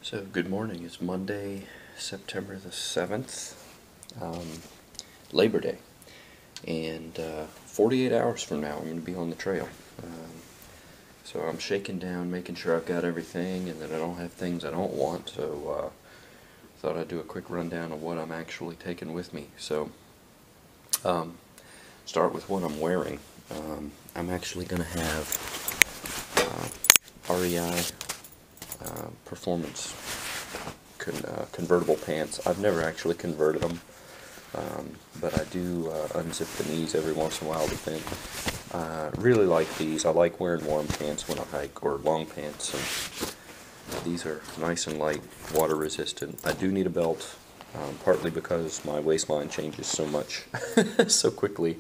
So good morning. It's Monday, September the 7th, Labor Day, and 48 hours from now I'm going to be on the trail. So I'm shaking down, making sure I've got everything and that I don't have things I don't want, so thought I'd do a quick rundown of what I'm actually taking with me. So start with what I'm wearing. I'm actually going to have REI performance convertible pants. I've never actually converted them, but I do unzip the knees every once in a while with them. Really like these. I like wearing warm pants when I hike, or long pants, and these are nice and light, water resistant. I do need a belt, partly because my waistline changes so much so quickly,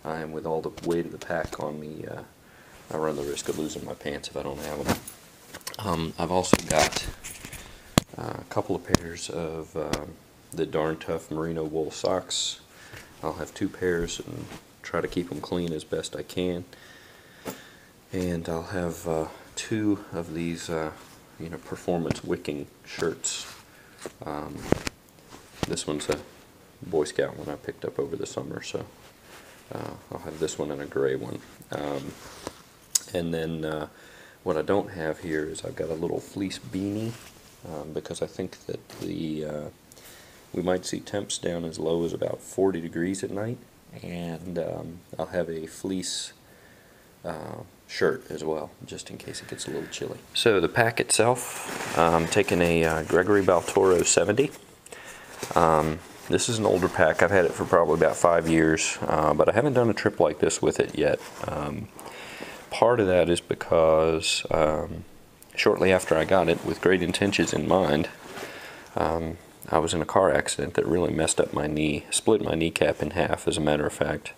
and with all the weight of the pack on me, I run the risk of losing my pants if I don't have them. I've also got a couple of pairs of the Darn Tough merino wool socks. I'll have 2 pairs and try to keep them clean as best I can. And I'll have 2 of these performance wicking shirts. This one's a Boy Scout one I picked up over the summer, so I'll have this one and a gray one. And then what I don't have here is I've got a little fleece beanie, because I think that we might see temps down as low as about 40 degrees at night, and I'll have a fleece shirt as well, just in case it gets a little chilly. So the pack itself, I'm taking a Gregory Baltoro 70. This is an older pack. I've had it for probably about 5 years, but I haven't done a trip like this with it yet. Part of that is because shortly after I got it, with great intentions in mind, I was in a car accident that really messed up my knee, split my kneecap in half, as a matter of fact.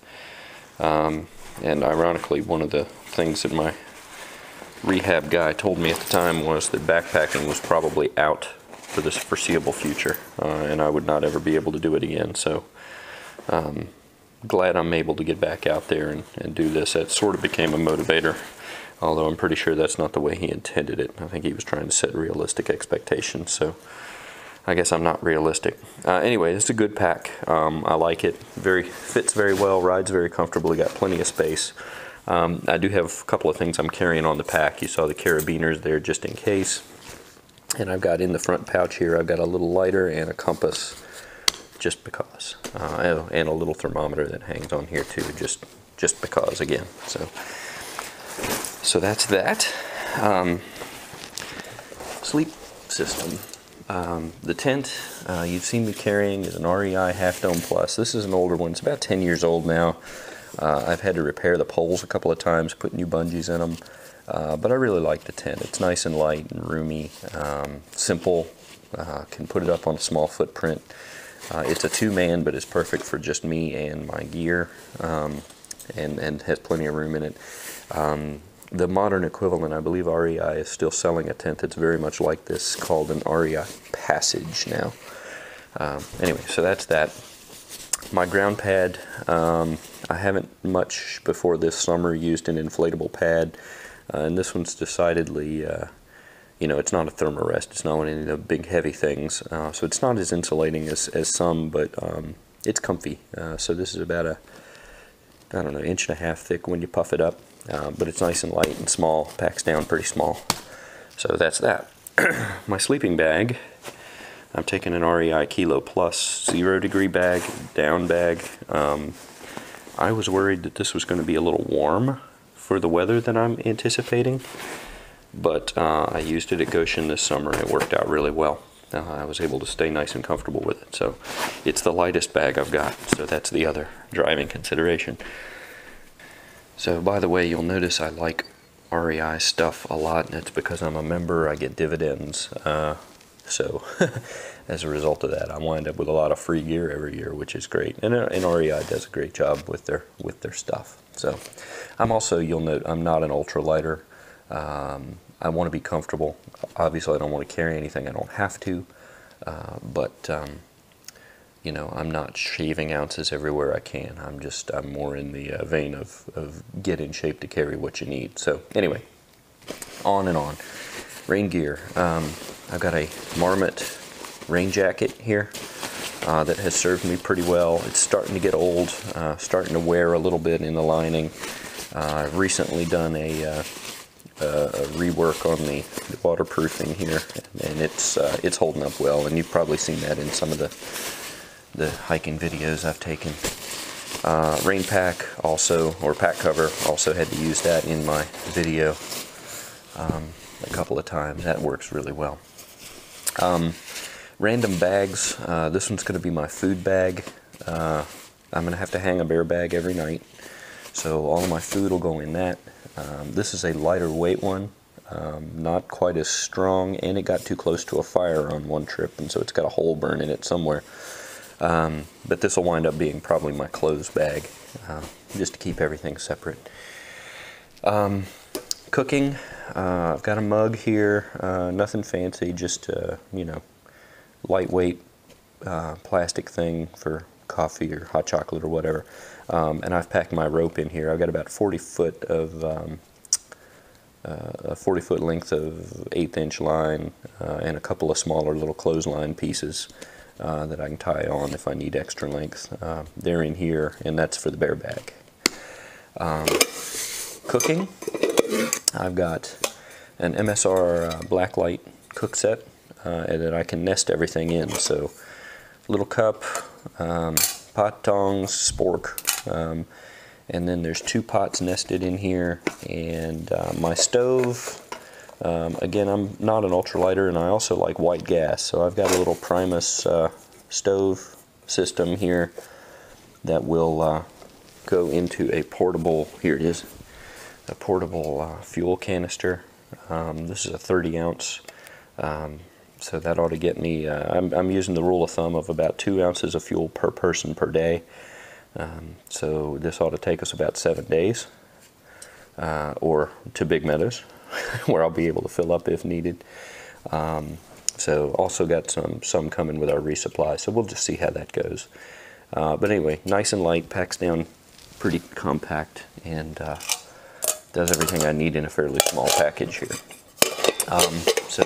And ironically, one of the things that my rehab guy told me at the time was that backpacking was probably out for this foreseeable future, and I would not ever be able to do it again. So glad I'm able to get back out there and do this. That sort of became a motivator, although I'm pretty sure that's not the way he intended it. I think he was trying to set realistic expectations, so I guess I'm not realistic. Anyway, it's a good pack. I like it. Fits very well, rides very comfortably, got plenty of space. I do have a couple of things I'm carrying on the pack. You saw the carabiners there just in case. And I've got in the front pouch here, I've got a little lighter and a compass, just because, and a little thermometer that hangs on here too, just because, again. So that's that. Sleep system. The tent you've seen me carrying is an REI Half Dome Plus. This is an older one. It's about 10 years old now. I've had to repair the poles a couple of times, put new bungees in them, but I really like the tent. It's nice and light and roomy, simple. Can put it up on a small footprint. It's a 2-man, but it's perfect for just me and my gear, and has plenty of room in it. The modern equivalent, I believe REI is still selling a tent that's very much like this, called an REI Passage now. Anyway, so that's that. My ground pad, I haven't much before this summer used an inflatable pad, and this one's decidedly it's not a thermarest. It's not one of the big heavy things, so it's not as insulating as some, but it's comfy. So this is about a, I don't know, 1.5 inches thick when you puff it up, but it's nice and light and small, packs down pretty small. So that's that. My sleeping bag, I'm taking an REI Kilo Plus 0 degree bag, down bag. I was worried that this was going to be a little warm for the weather that I'm anticipating, but I used it at Goshen this summer and it worked out really well. I was able to stay nice and comfortable with it. So it's the lightest bag I've got, so that's the other driving consideration. So by the way, you'll notice I like REI stuff a lot, and it's because I'm a member. I get dividends, so as a result of that, I wind up with a lot of free gear every year, which is great. And REI does a great job with their stuff. So I'm also, you'll note, I'm not an ultralighter. I want to be comfortable. Obviously, I don't want to carry anything I don't have to, but I'm not shaving ounces everywhere I can. I'm more in the vein of get in shape to carry what you need. So anyway, on and on. Rain gear. I've got a Marmot rain jacket here that has served me pretty well. It's starting to get old, starting to wear a little bit in the lining. I've recently done a rework on the waterproofing here, and it's holding up well, and you've probably seen that in some of the hiking videos I've taken. Rain pack also, or pack cover, also had to use that in my video a couple of times. That works really well. Random bags. This one's going to be my food bag. I'm going to have to hang a bear bag every night, so all of my food will go in that. This is a lighter weight one, not quite as strong, and it got too close to a fire on one trip, and so it's got a hole burn in it somewhere. But this will wind up being probably my clothes bag, just to keep everything separate. Cooking, I've got a mug here, nothing fancy, just you know, lightweight plastic thing for coffee or hot chocolate or whatever. And I've packed my rope in here. I've got about 40 foot of a 40-foot length of 1/8 inch line and a couple of smaller little clothesline pieces that I can tie on if I need extra length. They're in here, and that's for the bear bag. Cooking, I've got an MSR Blacklight cook set that I can nest everything in. So little cup, pot, tongs, spork, and then there's 2 pots nested in here, and my stove. Again, I'm not an ultralighter, and I also like white gas, so I've got a little Primus stove system here that will go into a portable, here it is, a portable fuel canister. This is a 30 ounce, so that ought to get me, I'm using the rule of thumb of about 2 ounces of fuel per person per day. So this ought to take us about 7 days, or to Big Meadows, where I'll be able to fill up if needed. So also got some coming with our resupply, so we'll just see how that goes. But anyway, nice and light, packs down pretty compact, and does everything I need in a fairly small package here. So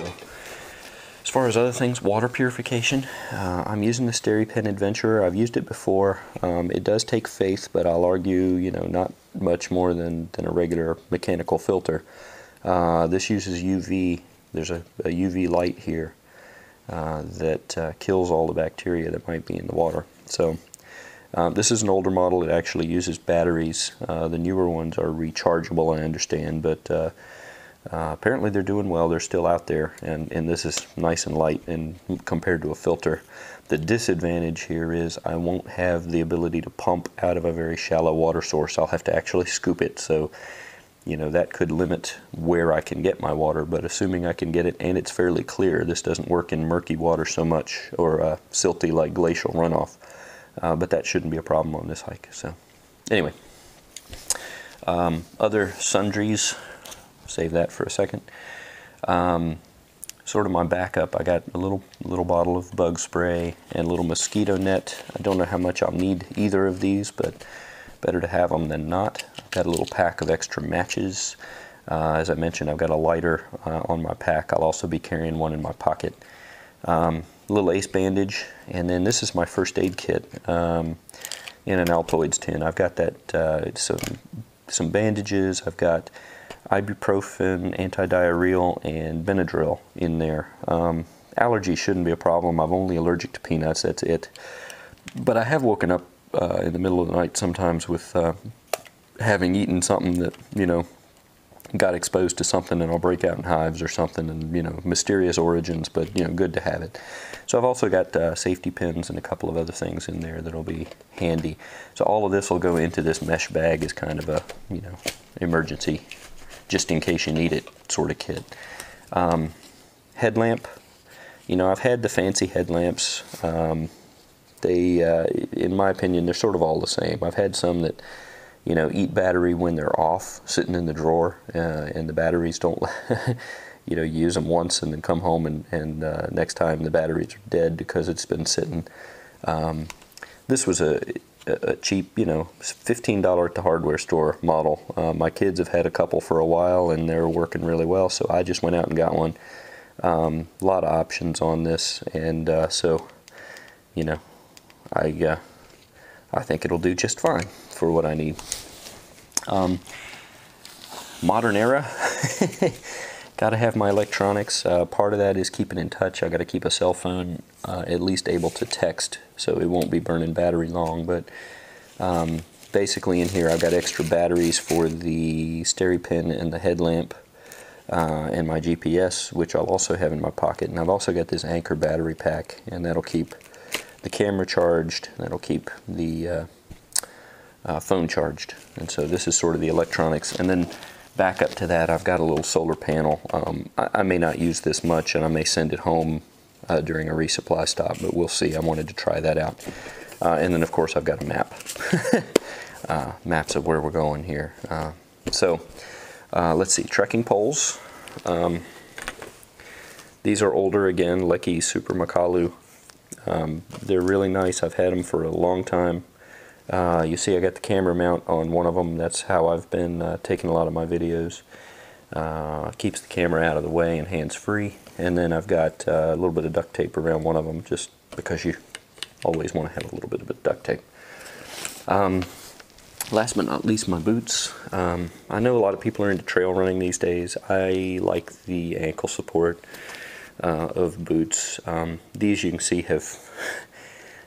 as far as other things, water purification, I'm using the SteriPen Adventurer. I've used it before. It does take faith, but I'll argue, you know, not much more than a regular mechanical filter. This uses UV. There's a UV light here that kills all the bacteria that might be in the water. So this is an older model. It actually uses batteries. The newer ones are rechargeable, I understand, but apparently they're doing well. They're still out there, and this is nice and light and compared to a filter. The disadvantage here is I won't have the ability to pump out of a very shallow water source. I'll have to actually scoop it, so you know, that could limit where I can get my water, but assuming I can get it and it's fairly clear, this doesn't work in murky water so much, or silty like glacial runoff, but that shouldn't be a problem on this hike. So anyway, other sundries, save that for a second. Sort of my backup, I got a little bottle of bug spray and a little mosquito net. I don't know how much I'll need either of these, but better to have them than not. I've got a little pack of extra matches. As I mentioned, I've got a lighter on my pack. I'll also be carrying one in my pocket. A little ace bandage, and then this is my first aid kit in an Altoids tin. I've got that some bandages. I've got ibuprofen, antidiarrheal, and Benadryl in there. Allergy shouldn't be a problem. I'm only allergic to peanuts, that's it. But I have woken up in the middle of the night sometimes with having eaten something that, you know, got exposed to something, and I'll break out in hives or something, and, you know, mysterious origins, but, you know, good to have it. So I've also got safety pins and a couple of other things in there that'll be handy. So all of this will go into this mesh bag as kind of a, you know, emergency, just in case you need it sort of kit. Headlamp, you know, I've had the fancy headlamps. They, in my opinion, they're sort of all the same. I've had some that, you know, eat battery when they're off, sitting in the drawer, and the batteries don't, you know, you use them once and then come home and next time the batteries are dead because it's been sitting. This was a cheap, you know, $15 at the hardware store model. My kids have had a couple for a while and they're working really well, so I just went out and got one. A lot of options on this, and so, you know, I think it'll do just fine for what I need. Modern era. Got to have my electronics. Part of that is keeping in touch. I got to keep a cell phone at least able to text, so it won't be burning battery long. But basically in here I've got extra batteries for the stereo pin and the headlamp, and my GPS, which I'll also have in my pocket. And I've also got this Anchor battery pack, and that'll keep the camera charged. That'll keep the phone charged. And so this is sort of the electronics. And then back up to that, I've got a little solar panel. I may not use this much, and I may send it home during a resupply stop, but we'll see. I wanted to try that out. And then of course I've got a map. Maps of where we're going here. Let's see, trekking poles. These are older again, Lecky Super Makalu. They're really nice. I've had them for a long time. You see I got the camera mount on one of them. That's how I've been taking a lot of my videos. Keeps the camera out of the way and hands-free. And then I've got a little bit of duct tape around one of them, just because you always want to have a little bit of duct tape. Last but not least, my boots. I know a lot of people are into trail running these days. I like the ankle support of boots. These, you can see, have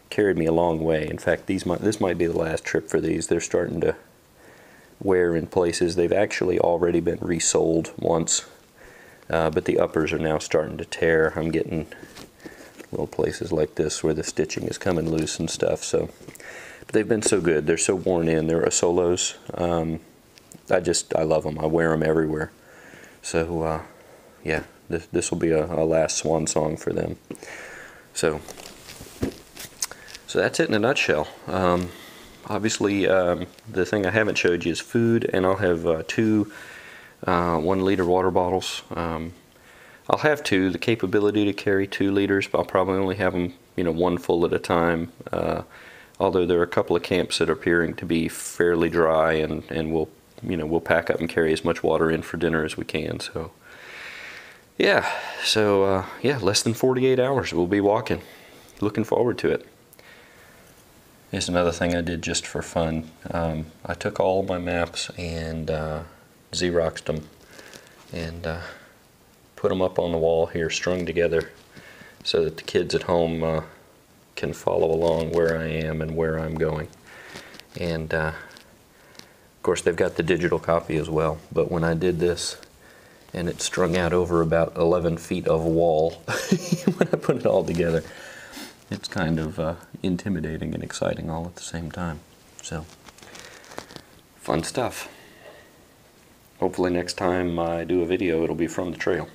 carried me a long way. In fact, this might be the last trip for these. They're starting to wear in places. They've actually already been resoled once, but the uppers are now starting to tear. I'm getting little places like this where the stitching is coming loose and stuff. So, but they've been so good. They're so worn in. They're Solos. I love them. I wear them everywhere. So yeah, this will be a last swan song for them. So that's it in a nutshell. Obviously, the thing I haven't showed you is food, and I'll have two 1 liter water bottles. I'll have two, the capability to carry 2 liters, but I'll probably only have them, you know, one full at a time. Although there are a couple of camps that are appearing to be fairly dry, and we'll pack up and carry as much water in for dinner as we can. So yeah, less than 48 hours we'll be walking. Looking forward to it. Here's another thing I did just for fun. I took all my maps and Xeroxed them and put them up on the wall here, strung together, so that the kids at home can follow along where I am and where I'm going. And of course they've got the digital copy as well, but when I did this, and it strung out over about 11 feet of wall when I put it all together, it's kind of intimidating and exciting all at the same time. So, fun stuff. Hopefully next time I do a video, it'll be from the trail.